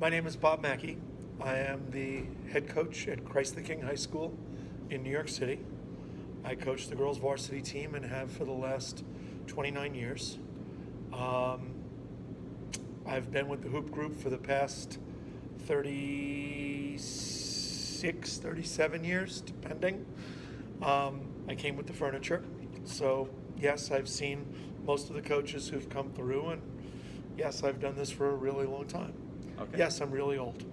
My name is Bob Mackey. I am the head coach at Christ the King High School in New York City. I coach the girls varsity team and have for the last 29 years. I've been with the hoop group for the past 36, 37 years, depending. I came with the furniture. So, yes, I've seen most of the coaches who've come through, and yes, I've done this for a really long time. Okay. Yes, I'm really old.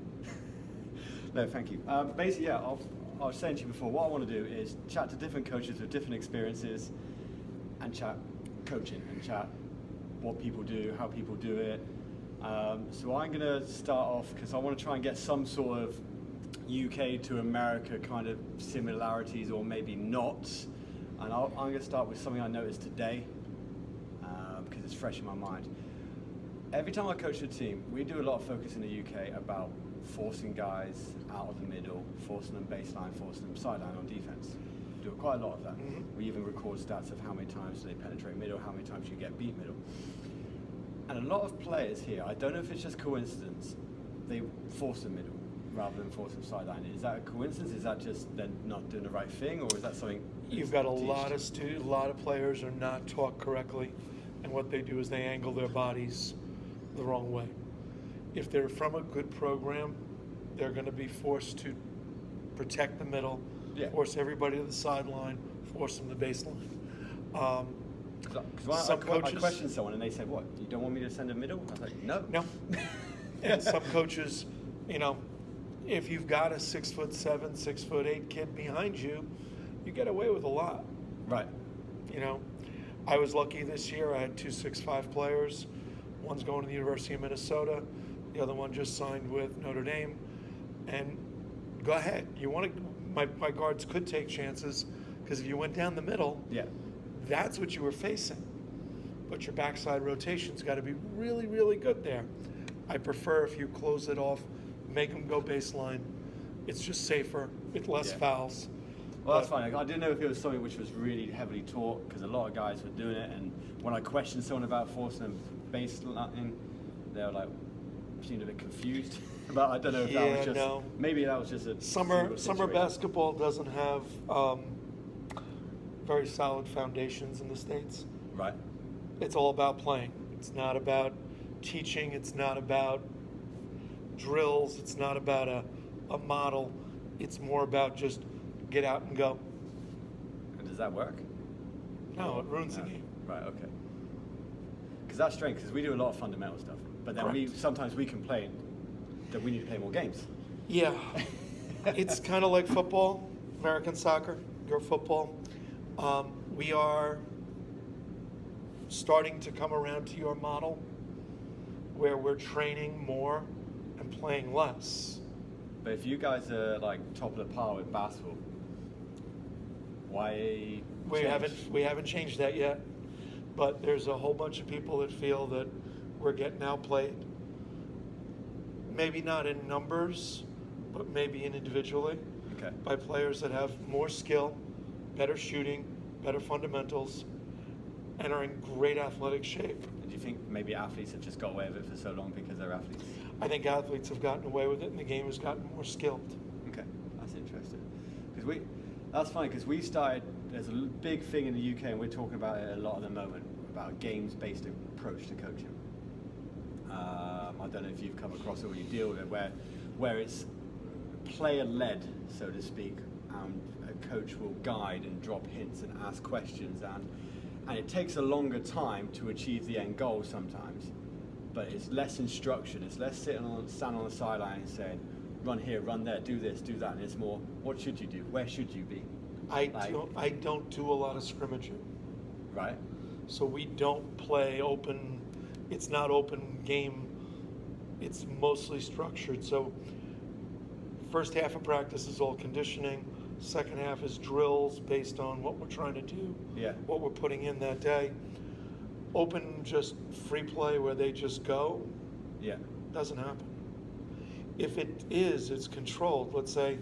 No, thank you. Basically, yeah, I was saying to you before, what I want to do is chat to different coaches with different experiences and chat coaching and chat what people do, how people do it. So I'm going to start off because I want to try and get some sort of UK to America kind of similarities or maybe not. And I'm going to start with something I noticed today because it's fresh in my mind. Every time I coach a team, we do a lot of focus in the UK about forcing guys out of the middle, forcing them baseline, forcing them sideline on defense. We do quite a lot of that. Mm-hmm. We even record stats of how many times they penetrate middle, how many times you get beat middle. And a lot of players here, I don't know if it's just coincidence, they force the middle rather than force them sideline. Is that a coincidence? Is that just they're not doing the right thing, or is that something? You've got a lot of players are not taught correctly, and what they do is they angle their bodies the wrong way. If they're from a good program, they're going to be forced to protect the middle, force everybody to the sideline, force them to baseline. Because I questioned someone and they said, "What? You don't want me to send a middle?" I was like, "No." And some coaches, if you've got a 6'7", 6'8" kid behind you, you get away with a lot. Right. I was lucky this year. I had 2 6'5" players. One's going to the University of Minnesota. The other one just signed with Notre Dame. And go ahead. My guards could take chances because if you went down the middle, that's what you were facing. But your backside rotation's got to be really, really good there. I prefer if you close it off, make them go baseline. It's just safer. It's less fouls. Well, that's fine. I didn't know if it was something which was really heavily taught because a lot of guys were doing it. And when I questioned someone about forcing them baseline, they were like, seemed a bit confused. But I don't know if that was just maybe that was just a summer basketball doesn't have very solid foundations in the States. Right. It's all about playing. It's not about teaching. It's not about drills. It's not about a model. It's more about just get out and go. And does that work? No, it ruins the game. Right, okay. Because that's strange, because we do a lot of fundamental stuff. But then sometimes we complain that we need to play more games. Yeah. It's kind of like football, American soccer, your football. We are starting to come around to your model where we're training more and playing less. But if you guys are like top of the pile with basketball, why we haven't changed that yet. But there's a whole bunch of people that feel that we're getting outplayed. Maybe not in numbers, but maybe individually. Okay. By players that have more skill, better shooting, better fundamentals, and are in great athletic shape. And do you think maybe athletes have just got away with it for so long because they're athletes? I think athletes have gotten away with it, and the game has gotten more skilled. Okay, that's interesting. That's funny because we started. There's a big thing in the UK, and we're talking about it a lot at the moment about a games-based approach to coaching. I don't know if you've come across it or you deal with it, where it's player-led, so to speak, and a coach will guide and drop hints and ask questions, and it takes a longer time to achieve the end goal sometimes, but it's less instruction, it's less standing on the sideline and saying, run here, run there, do this, do that, and it's more, what should you do, where should you be? I don't do a lot of scrimmaging. Right. So we don't play open, it's not open game, it's mostly structured. So first half of practice is all conditioning, second half is drills based on what we're trying to do, what we're putting in that day. Open just free play where they just go, doesn't happen. If it is, it's controlled. Let's say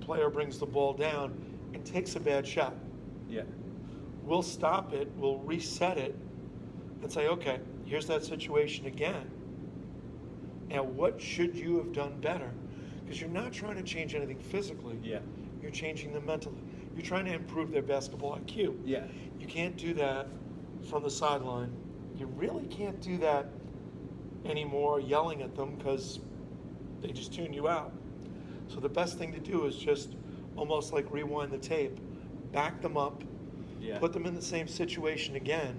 player brings the ball down and takes a bad shot. We'll stop it, we'll reset it, and say, okay, here's that situation again. Now, what should you have done better? Because you're not trying to change anything physically. Yeah. You're changing them mentally. You're trying to improve their basketball IQ. Yeah. You can't do that from the sideline. You really can't do that anymore yelling at them because they just tune you out. So the best thing to do is just almost like rewind the tape, back them up, Yeah. put them in the same situation again,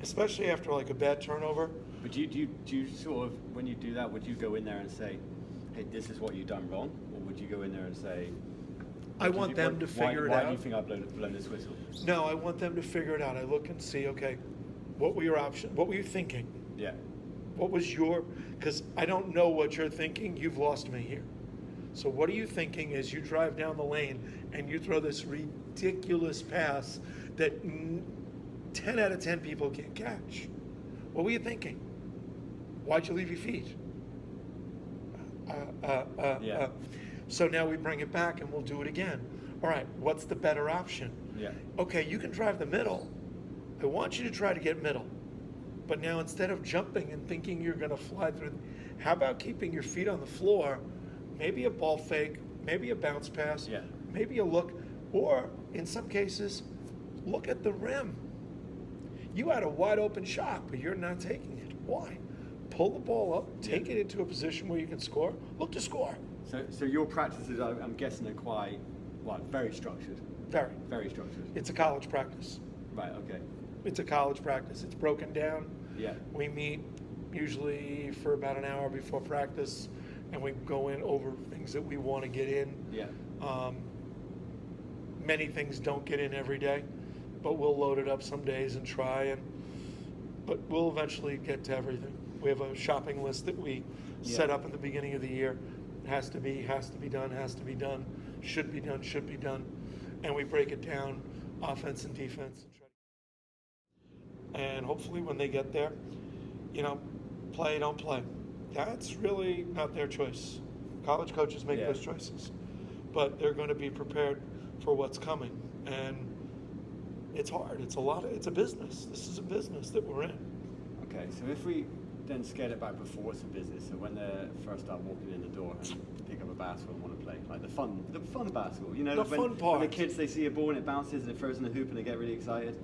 especially after like a bad turnover. But do you sort of, when you do that, would you go in there and say, hey, this is what you've done wrong? Or would you go in there and say, I want them to figure it why out. do you think I've blown this whistle? No, I want them to figure it out. I look and see, okay, what were your options? What were you thinking? Yeah. What was your, because I don't know what you're thinking. You've lost me here. So what are you thinking as you drive down the lane and you throw this ridiculous pass that 10 out of 10 people can't catch? What were you thinking? Why'd you leave your feet? Yeah. So now we bring it back and we'll do it again. All right, what's the better option? Yeah. Okay, you can drive the middle. I want you to try to get middle. But now instead of jumping and thinking you're going to fly through, how about keeping your feet on the floor, maybe a ball fake, maybe a bounce pass, Yeah. maybe a look, or in some cases, look at the rim. You had a wide open shot, but you're not taking it. Why? Pull the ball up, take it into a position where you can score, look to score. So your practices, I'm guessing, are quite, very structured. Very. Very structured. It's a college practice. Right, okay. It's a college practice. It's broken down. Yeah. We meet usually for about an hour before practice, and we go in over things that we want to get in. Yeah. Many things don't get in every day, but we'll load it up some days and try. But we'll eventually get to everything. We have a shopping list that we set up at the beginning of the year. It has to be done, should be done, and we break it down, offense and defense. And hopefully when they get there, play, don't play. That's really not their choice. College coaches make those choices. But they're going to be prepared for what's coming. And it's hard. It's a business. This is a business that we're in. Okay, so if we then scale it back before it's a business, so when they first start walking in the door and pick up a basketball and want to play, like the fun basketball, The fun part. when the kids, they see a ball and it bounces and it throws in the hoop and they get really excited,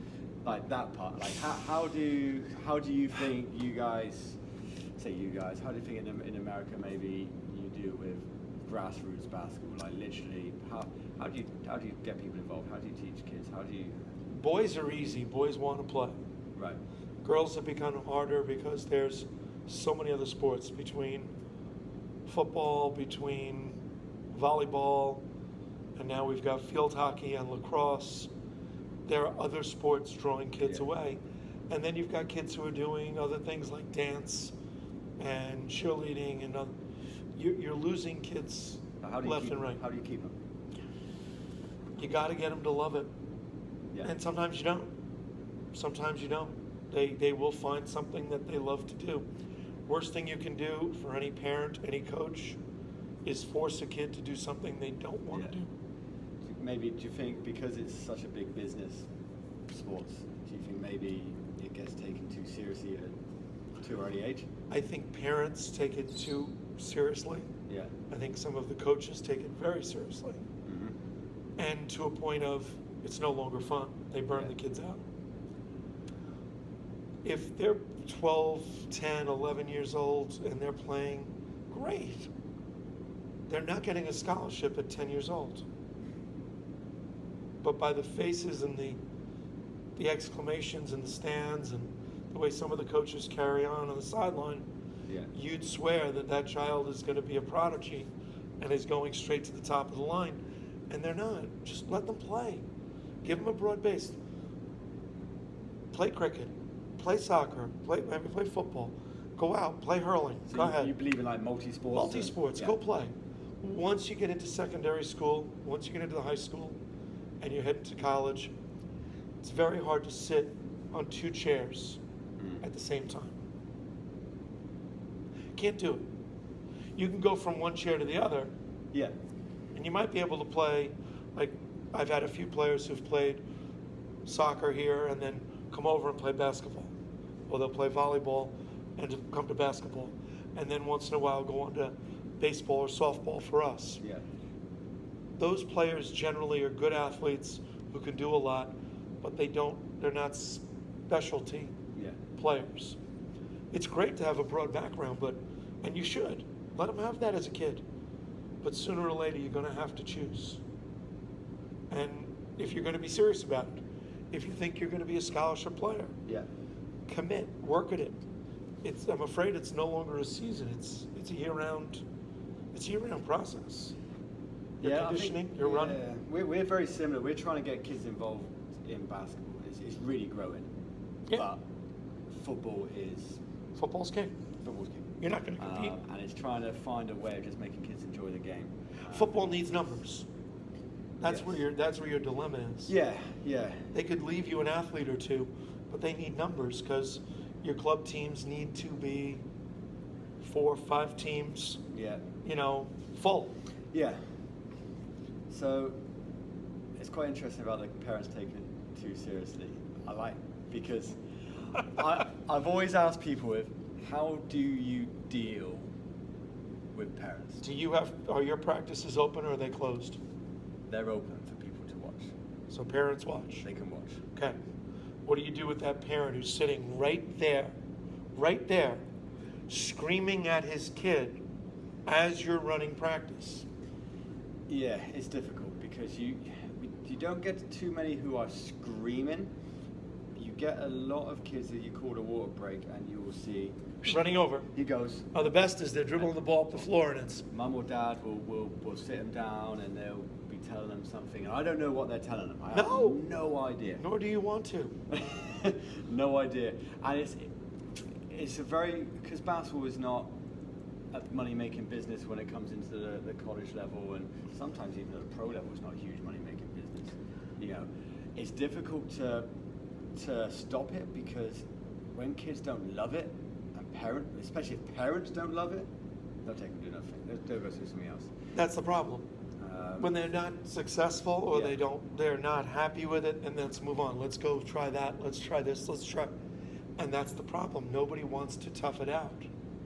like that part, like how do you think how do you think in America maybe you do it with grassroots basketball, like literally, how do you get people involved, how do you teach kids, Boys are easy. Boys want to play. right, Girls have become harder because there's so many other sports, between football, between volleyball, and now we've got field hockey and lacrosse. There are other sports drawing kids away. And then you've got kids who are doing other things like dance and cheerleading, and you're losing kids left and right. How do you keep them? You got to get them to love it. Yeah. And sometimes you don't. Sometimes you don't. They will find something that they love to do. Worst thing you can do for any parent, any coach, is force a kid to do something they don't want to do. Maybe, do you think because it's such a big business, sports, do you think maybe it gets taken too seriously at too early age? I think parents take it too seriously. Yeah. I think some of the coaches take it very seriously. Mm-hmm. And to a point of it's no longer fun. They burn the kids out. If they're 12, 10, 11 years old and they're playing, great. They're not getting a scholarship at 10 years old. But by the faces and the exclamations in the stands and the way some of the coaches carry on the sideline, you'd swear that child is going to be a prodigy and is going straight to the top of the line. And they're not. Just let them play. Give them a broad base. Play cricket. Play soccer. Maybe play football. Go out. Play hurling. So Go ahead. You believe in like multi-sports? Multi-sports. Go play. Once you get into secondary school, once you get into the high school, and you're heading to college, it's very hard to sit on two chairs at the same time. Can't do it. You can go from one chair to the other, and you might be able to play, like I've had a few players who've played soccer here and then come over and play basketball. Or they'll play volleyball and come to basketball. and then once in a while go on to baseball or softball for us. Yeah. Those players generally are good athletes who can do a lot, but they're not specialty Yeah. players. It's great to have a broad background, and you should. Let them have that as a kid. But sooner or later, you're going to have to choose. And if you're going to be serious about it, if you think you're going to be a scholarship player, Yeah. commit, work at it. I'm afraid it's no longer a season. It's a year-round process. You're conditioning, you're running. We're very similar. We're trying to get kids involved in basketball. It's really growing. Yeah. But football's king. Football's king. You're not going to compete. And it's trying to find a way of just making kids enjoy the game. Football needs numbers. That's Yes. where your dilemma is. Yeah, yeah. They could leave you an athlete or two, but they need numbers because your club teams need to be 4 or 5 teams, Yeah. full. Yeah. So it's quite interesting about the parents taking it too seriously. Because I've always asked people, how do you deal with parents? Are your practices open or are they closed? They're open for people to watch. So parents watch. They can watch. Okay. What do you do with that parent who's sitting right there, screaming at his kid as you're running practice? Yeah, it's difficult because you don't get too many who are screaming. You get a lot of kids that you call a water break, and you will see Running over. he goes. Oh, the best is they're dribbling the ball up the floor and it's Mum or dad will sit them down and they'll be telling them something, and I don't know what they're telling them. I have no idea. nor do you want to. No idea. And it's a very, because basketball is not a money-making business when it comes into the college level, and sometimes even at the pro level, it's not a huge money-making business. It's difficult to stop it, because when kids don't love it, and especially if parents don't love it, they'll take them to do nothing. They'll go do something else. That's the problem. When they're not successful or Yeah. they're not happy with it, and let's move on. Let's go try that. Let's try this. Let's try. And that's the problem. Nobody wants to tough it out.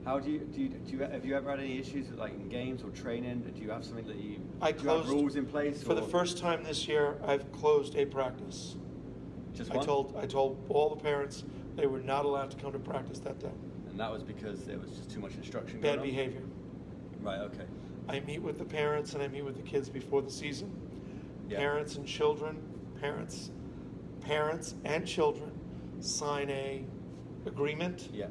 How have you ever had any issues with, like, in games or training? Do you have something that do you have closed rules in place? For the or first time this year, I've closed a practice. just I one? told all the parents they were not allowed to come to practice that day. And that was because there was just too much instruction Bad going on? behavior. Right, okay. I meet with the parents and I meet with the kids before the season. Yeah. Parents and children sign a agreement Yeah,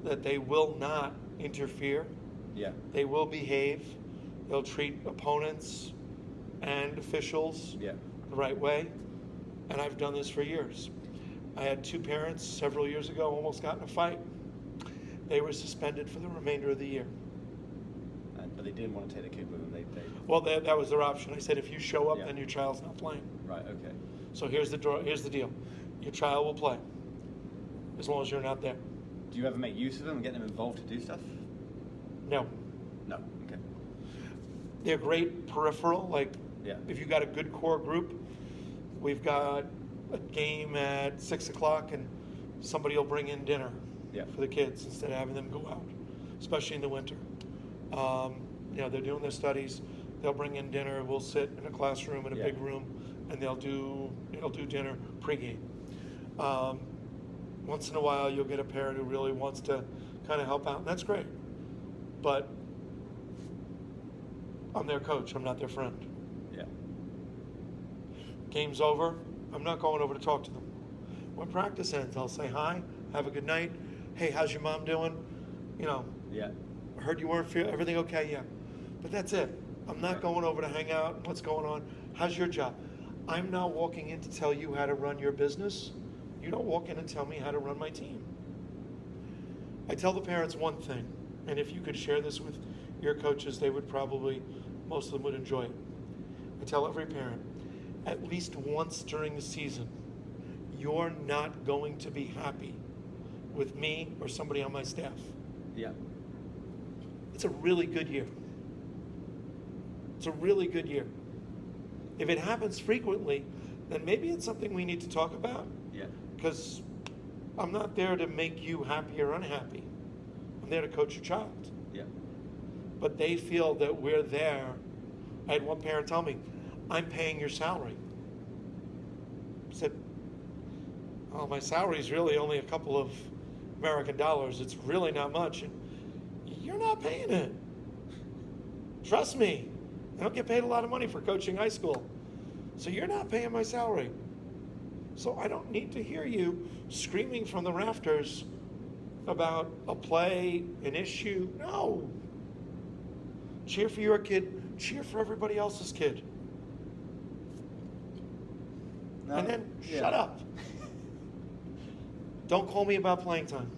that they will not interfere. yeah, They will behave. They'll treat opponents and officials yeah. the right way. And I've done this for years. I had 2 parents several years ago almost got in a fight. They were suspended for the remainder of the year. But they didn't want to take the kid with them. They Well, that was their option. I said, if you show up, Yeah. then your child's not playing. Right, okay. So here's the deal. Your child will play as long as you're not there. Do you ever make use of them and get them involved to do stuff? No. No, okay. They're great peripheral. Like, Yeah. if you got a good core group, we've got a game at 6 o'clock and somebody will bring in dinner Yeah. for the kids instead of having them go out, especially in the winter. They're doing their studies. They'll bring in dinner. We'll sit in a classroom in a Yeah. big room, and they'll do dinner pregame. Once in a while, you'll get a parent who really wants to kind of help out, and that's great. But I'm their coach. I'm not their friend. Yeah. Game's over. I'm not going over to talk to them. When practice ends, I'll say hi, have a good night. Hey, how's your mom doing? Yeah. I heard you weren't feeling everything okay? Yeah. But that's it. I'm not going over to hang out. What's going on? How's your job? I'm not walking in to tell you how to run your business. You don't walk in and tell me how to run my team. I tell the parents one thing, and if you could share this with your coaches, most of them would enjoy it. I tell every parent, at least once during the season, you're not going to be happy with me or somebody on my staff. Yeah. It's a really good year. It's a really good year. If it happens frequently, then maybe it's something we need to talk about. Yeah. Because I'm not there to make you happy or unhappy. I'm there to coach your child. Yeah. But they feel that we're there. I had one parent tell me, I'm paying your salary. I said, oh, my salary is really only a couple of American dollars. It's really not much. And you're not paying it. Trust me. I don't get paid a lot of money for coaching high school. So you're not paying my salary. So I don't need to hear you screaming from the rafters about a play, an issue. No. Cheer for your kid. Cheer for everybody else's kid. No, And then yeah. shut up. Don't call me about playing time.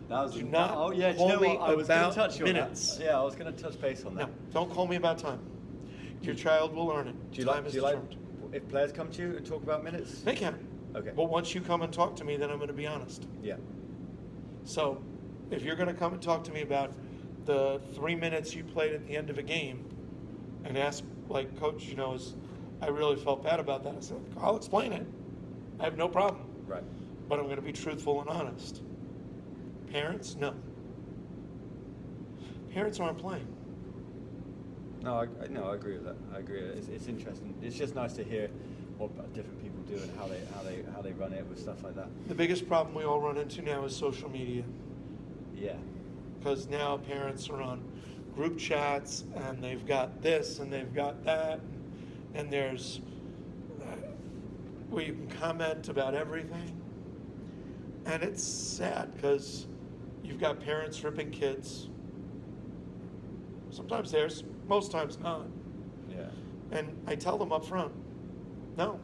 That was Do not oh yeah, do call you know me what? I was going to about touch on minutes. that. Yeah, I was going to touch base on No, that. don't call me about time. Your child will earn it. Do you Time like? is Do you like? determined. If players come to you and talk about minutes? They can. Okay. But once you come and talk to me, then I'm going to be honest. Yeah. So if you're going to come and talk to me about the 3 minutes you played at the end of a game and ask, like, Coach, I really felt bad about that. I said, I'll explain it. I have no problem. Right. But I'm going to be truthful and honest. Parents, no. Parents aren't playing. No, I agree with that. I agree. It's interesting. It's just nice to hear what different people do and how they run it with stuff like that. The biggest problem we all run into now is social media. Yeah. Because now parents are on group chats and they've got this and they've got that, and there's where you can comment about everything, and it's sad because you've got parents ripping kids. Sometimes there's, most times not. Yeah. And I tell them up front, no,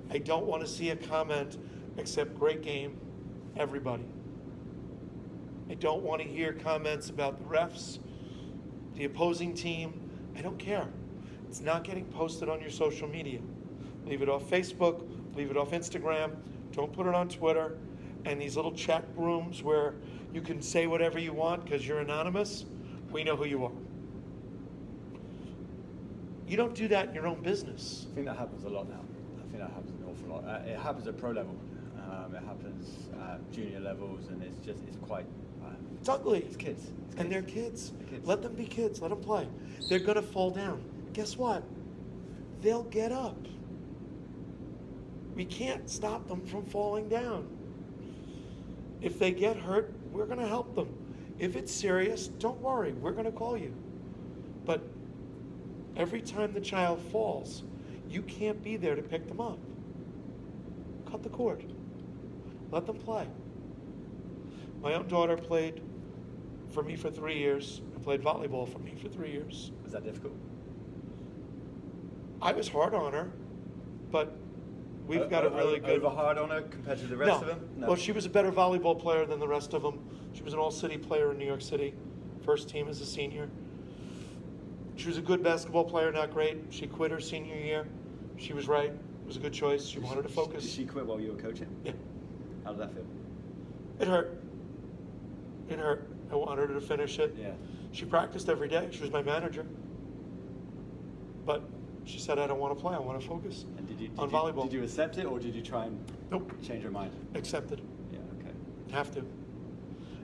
I don't want to see a comment except great game, everybody. I don't want to hear comments about the refs, the opposing team. I don't care. It's not getting posted on your social media. Leave it off Facebook, leave it off Instagram, don't put it on Twitter, and these little chat rooms where you can say whatever you want because you're anonymous. We know who you are. You don't do that in your own business. I think that happens a lot now. I think that happens an awful lot. It happens at pro level. It happens at junior levels, and it's quite. It's ugly. It's kids. And they're kids. They're kids. Let them be kids. Let them play. They're going to fall down. Guess what? They'll get up. We can't stop them from falling down. If they get hurt, we're going to help them. If it's serious, don't worry. We're going to call you. But every time the child falls, you can't be there to pick them up. Cut the cord. Let them play. My own daughter played for me for 3 years. And played volleyball for me for 3 years. Was that difficult? I was hard on her, but we've got a really good... Over hard on her compared to the rest of them? No. Well, she was a better volleyball player than the rest of them. She was an all-city player in New York City, first team as a senior. She was a good basketball player, not great. She quit her senior year. She was right. It was a good choice. She wanted to focus. Did she quit while you were coaching? Yeah. How did that feel? It hurt. It hurt. I wanted her to finish it. Yeah. She practiced every day. She was my manager. But she said, I don't want to play. I want to focus on volleyball. Did you accept it, or did you try and change her mind? Accepted. Yeah, okay. Have to.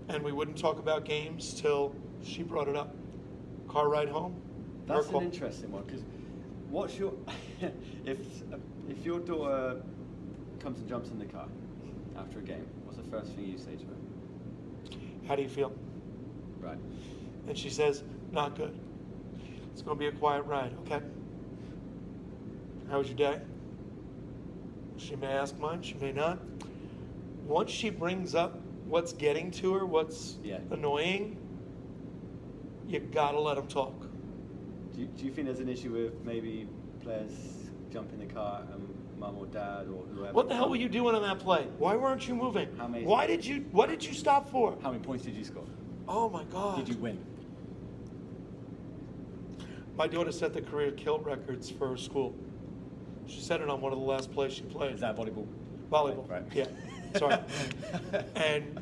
And we wouldn't talk about games till she brought it up. Car ride home. That's an interesting one, because what's your if your daughter comes and jumps in the car after a game, what's the first thing you say to her? How do you feel? Right. And she says, not good. It's going to be a quiet ride, okay? How was your day? She may ask mine, she may not. Once she brings up what's getting to her, what's annoying, you gotta let them talk. Do you think there's an issue with maybe players jump in the car and mum or dad or whoever? What the hell were you doing on that play? Why weren't you moving? What did you stop for? How many points did you score? Oh my God. Did you win? My daughter set the career kill records for her school. She set it on one of the last plays she played. Is that volleyball? Volleyball, right. Yeah. Sorry. And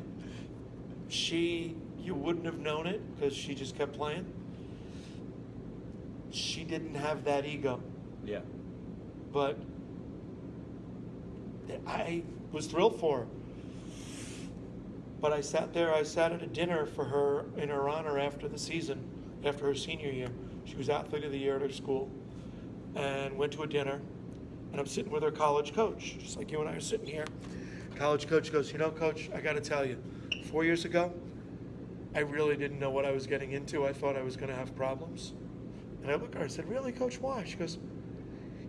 you wouldn't have known it because she just kept playing. She didn't have that ego. Yeah. But I was thrilled for her. But I sat at a dinner for her in her honor after the season, after her senior year. She was athlete of the year at her school, and went to a dinner, and I'm sitting with her college coach, just like you and I are sitting here. College coach goes, you know, coach, I got to tell you, 4 years ago, I really didn't know what I was getting into. I thought I was going to have problems. And I looked at her, I said, really, coach, why? She goes,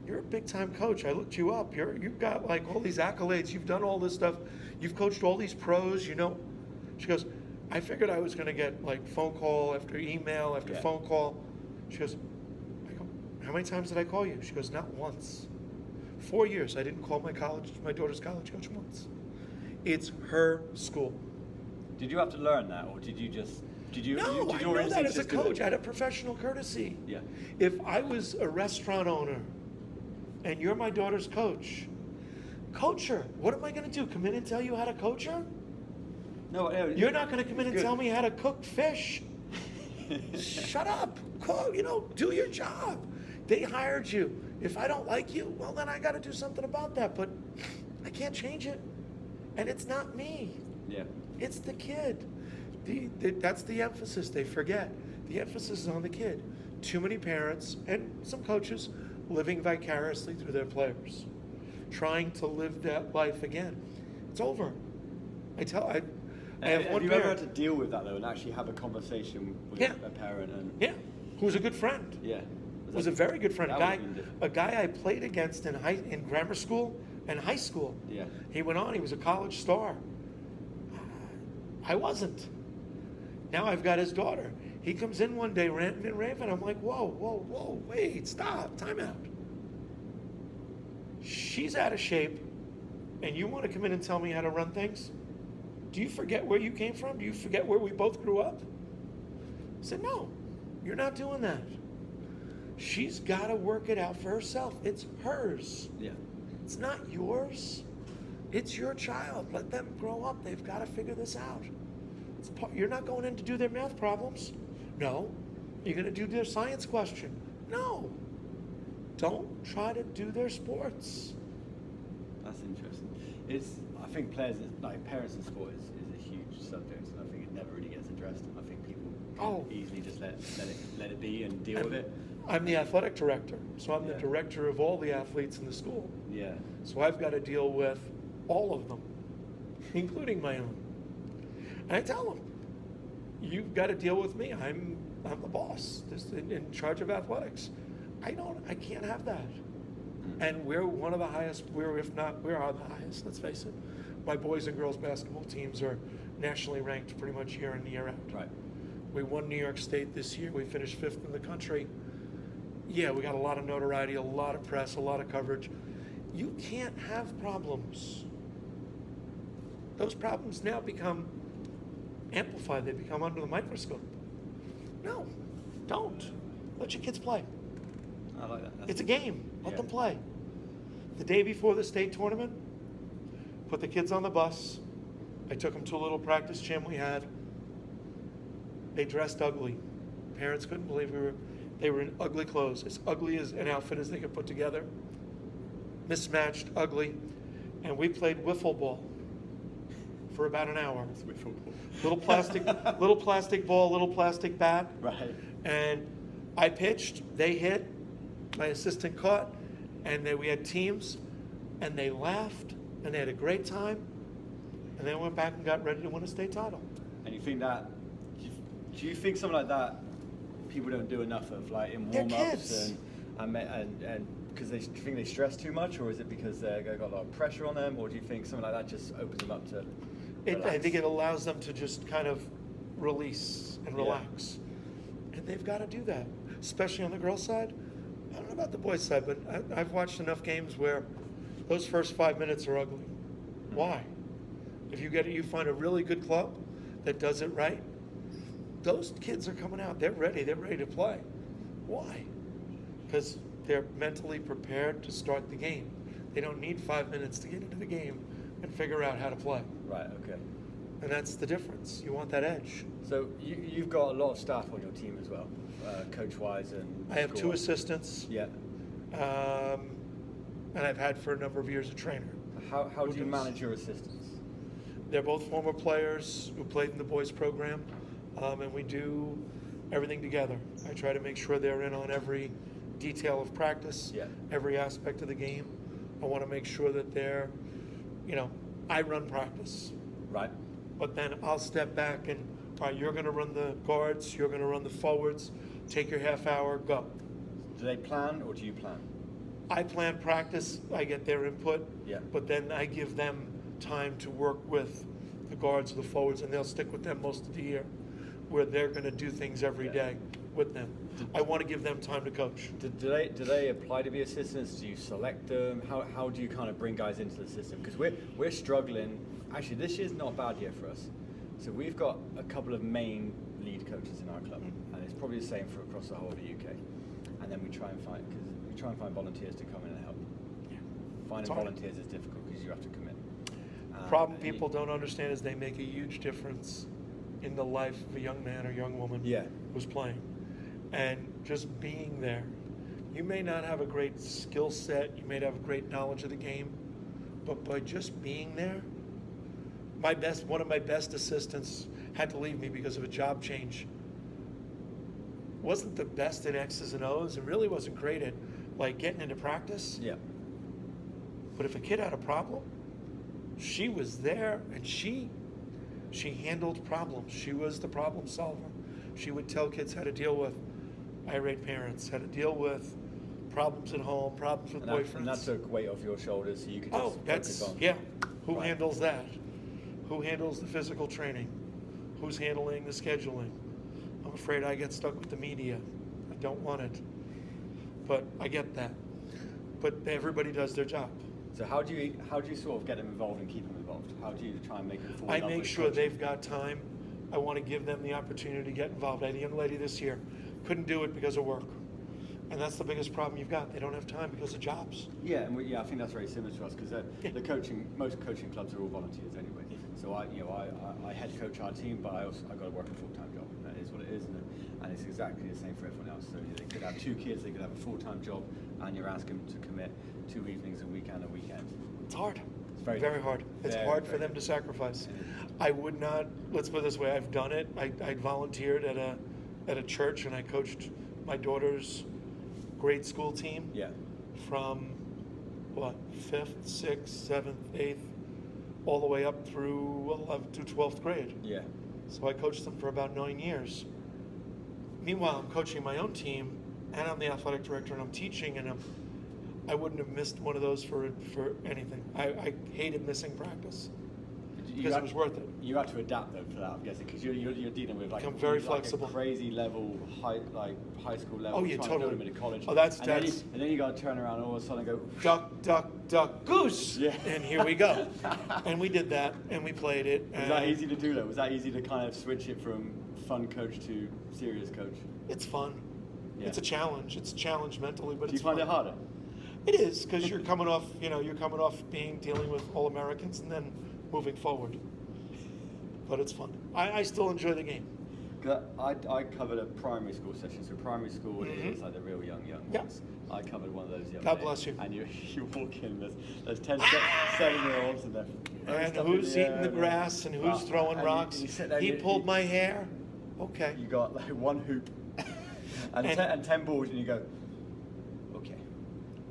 you're a big-time coach. I looked you up. You've got like all these accolades. You've done all this stuff. You've coached all these pros, you know. She goes, I figured I was going to get like phone call after email after phone call. She goes, I go, how many times did I call you? She goes, not once. 4 years, I didn't call my daughter's college coach once. It's her school. Did you have to learn that, or did you just, No, I know that as a coach. I had a professional courtesy. Yeah. If I was a restaurant owner and you're my daughter's coach her. What am I going to do? Come in and tell you how to coach her? No, You're not going to come in and tell me how to cook fish. Shut up. Do your job. They hired you. If I don't like you, well, then I got to do something about that. But I can't change it. And it's not me. Yeah. It's the kid. That's the emphasis. They forget. The emphasis is on the kid. Too many parents and some coaches living vicariously through their players, trying to live that life again. It's over. I have one Have you parent. ever had to deal with that though, and actually have a conversation with a parent? And Who's a good friend. Yeah. Was a very good friend. That A guy I played against in grammar school and high school. Yeah. He went on. He was a college star. I wasn't. Now I've got his daughter. He comes in one day ranting and raving. I'm like, whoa, wait, stop, time out. She's out of shape, and you want to come in and tell me how to run things? Do you forget where you came from? Do you forget where we both grew up? I said, no, you're not doing that. She's got to work it out for herself. It's hers. Yeah. It's not yours. It's your child. Let them grow up. They've got to figure this out. You're not going in to do their math problems. No. You're going to do their science question. No. Don't try to do their sports. That's interesting. I think parents in sport is a huge subject, and I think it never really gets addressed. And I think people can easily just let it be and deal with it. I'm the athletic director, so I'm the director of all the athletes in the school. Yeah. So I've got to deal with all of them, including my own. And I tell them, you've got to deal with me. I'm the boss, in charge of athletics. I can't have that. And we're one of the highest. We are the highest. Let's face it. My boys and girls basketball teams are nationally ranked pretty much year in and year out. Right. We won New York State this year. We finished 5th in the country. Yeah, we got a lot of notoriety, a lot of press, a lot of coverage. You can't have problems. Those problems now become amplified. They become under the microscope. No, don't. Let your kids play. I like that. It's a game. Let them play. The day before the state tournament, put the kids on the bus. I took them to a little practice gym we had. They dressed ugly. Parents couldn't believe they were in ugly clothes, as ugly as an outfit as they could put together. Mismatched, ugly. And we played wiffle ball for about an hour. Wiffle ball. Little plastic ball, little plastic bat. Right. And I pitched, they hit, my assistant caught, and then we had teams, and they laughed, and they had a great time, and then went back and got ready to win a state title. And you think that, do you think something like that people don't do enough of, like in warm-ups and because they think they stress too much, or is it because they've got a lot of pressure on them, or do you think something like that just opens them up to I think it allows them to just kind of release and relax. And they've got to do that, especially on the girls' side. I don't know about the boys' side, but I've watched enough games where those first 5 minutes are ugly. Why? If you find a really good club that does it right, those kids are coming out. They're ready to play. Why? Because they're mentally prepared to start the game. They don't need 5 minutes to get into the game and figure out how to play. Right, okay. And that's the difference. You want that edge. So you've got a lot of staff on your team as well, coach-wise and I have 2 assistants. Yeah. And I've had for a number of years a trainer. How do you manage your assistants? They're both former players who played in the boys program, and we do everything together. I try to make sure they're in on every detail of practice, Yeah. every aspect of the game. I want to make sure that they're, I run practice, Right. but then I'll step back and, all right, you're going to run the guards, you're going to run the forwards, take your half hour, go. Do they plan or do you plan? I plan practice, I get their input, Yeah. but then I give them time to work with the guards or the forwards, and they'll stick with them most of the year, where they're going to do things every Yeah. day with them. I want to give them time to coach. Do they apply to be assistants? Do you select them? How do you kind of bring guys into the system? Because we're struggling. Actually, this year's not a bad year for us. So we've got a couple of main lead coaches in our club, and it's probably the same for across the whole of the UK. And then we try and find volunteers to come in and help. Yeah. Finding It's hard. volunteers is difficult because you have to commit. Problem people don't understand is they make a huge difference in the life of a young man or young woman Yeah. who's playing. And just being there. You may not have a great skill set, you may not have a great knowledge of the game, but by just being there, one of my best assistants had to leave me because of a job change. Wasn't the best at X's and O's and really wasn't great at getting into practice. Yeah. But if a kid had a problem, she was there and she handled problems. She was the problem solver. She would tell kids how to deal with irate parents, how to deal with problems at home, problems with boyfriends. And that took weight off your shoulders, so you could just focus on. yeah. Who Right. handles that? Who handles the physical training? Who's handling the scheduling? I'm afraid I get stuck with the media. I don't want it. But I get that. But everybody does their job. So how do you sort of get them involved and keep them involved? How do you try and make them fall in I love make with sure coaching? they've got time. I want to give them the opportunity to get involved. I had a young lady this year, couldn't do it because of work. And that's the biggest problem you've got. They don't have time because of jobs. Yeah, and I think that's very similar to us because Yeah. most coaching clubs are all volunteers anyway. So I head coach our team, but I got to work a full-time job. That is what it is, and it's exactly the same for everyone else. So they could have 2 kids, they could have a full-time job, and you're asking them to commit 2 evenings a week and a weekend. It's hard. It's very hard. It's Very, hard for very them to sacrifice. I would not, let's put it this way, I've done it. I volunteered at a church and I coached my daughter's grade school team Yeah. from 5th, 6th, 7th, 8th, all the way up through 11th to 12th grade. Yeah. So I coached them for about 9 years. Meanwhile, I'm coaching my own team and I'm the athletic director and I'm teaching and I wouldn't have missed one of those for anything. I hated missing practice because it was worth it. You had to adapt though for that, I'm guessing, because you're dealing with Become very flexible. a crazy level, high school level. Oh, yeah, trying totally. to get them into college. Oh, that's- and then you got to turn around and all of a sudden go. Duck, duck, duck, goose. Yeah. And here we go. And we did that and we played it. Was that easy to do though? Was that easy to kind of switch it from fun coach to serious coach? It's fun. Yeah. It's a challenge. It's a challenge mentally, but Do you it's find fun. it harder? It is, because you're coming off dealing with all Americans and then moving forward. But it's fun. I still enjoy the game. 'Cause I covered a primary school session, so primary school is like the real young Yeah. ones. I covered one of those the other God day, bless you. And you walk in, there's 10, 7-year-olds and they're And stuff who's in eating air the and- grass and who's throwing and rocks. you sit there, He you- pulled you- my hair. Okay. You got like one hoop and, And- 10 balls and you go, okay.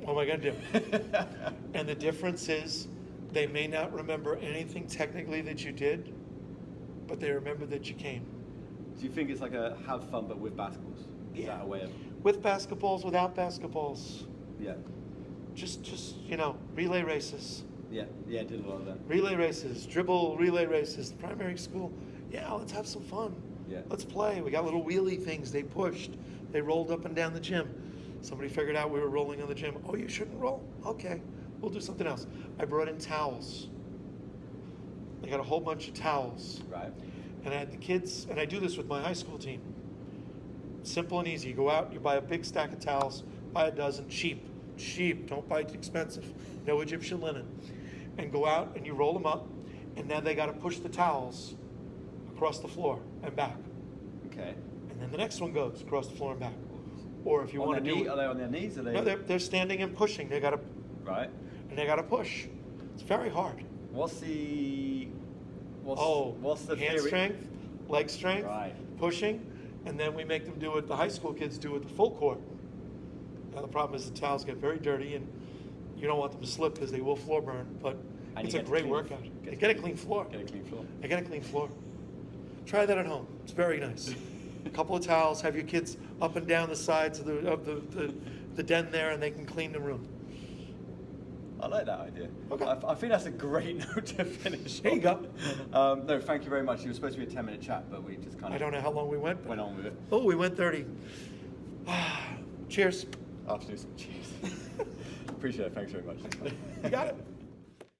What am I going to do? And the difference is they may not remember anything technically that you did, but they remember that you came. Do you think it's like a have fun but with basketballs? Is Yeah. that a way of, With basketballs, without basketballs. yeah. Just relay races. Yeah, did a lot of that. Relay races, dribble relay races. Primary school, yeah, let's have some fun. Yeah. Let's play. We got little wheelie things they pushed. They rolled up and down the gym. Somebody figured out we were rolling on the gym. Oh, you shouldn't roll? Okay, we'll do something else. I brought in towels. I got a whole bunch of towels. Right. And I had the kids, and I do this with my high school team. Simple and easy. You go out, you buy a big stack of towels, buy a dozen, cheap, don't buy expensive, no Egyptian linen. And go out and you roll them up, and now they got to push the towels across the floor and back. Okay. And then the next one goes across the floor and back. Or if you want to do it, Are they on their knees? Are they? no, they're standing and pushing. They got to, Right. and they got to push. It's very hard. What's the what's the hand theory? strength, leg strength, Right. pushing, and then we make them do it, the high school kids do it the full court. Now the problem is the towels get very dirty and you don't want them to slip because they will floor burn, but And it's you a get to great clean- workout. get to Get a clean- clean floor. Get a clean floor. I get a clean floor. Try that at home. It's very nice. A couple of towels, have your kids up and down the sides of the den there, and they can clean the room. I like that idea. Okay. I think that's a great note to finish. There you go. No, thank you very much. It was supposed to be a 10-minute chat, but we just kind I of don't know how long we went, but went on with it. oh, we went 30. Cheers. After this, cheers. Appreciate it. Thanks very much. You got it.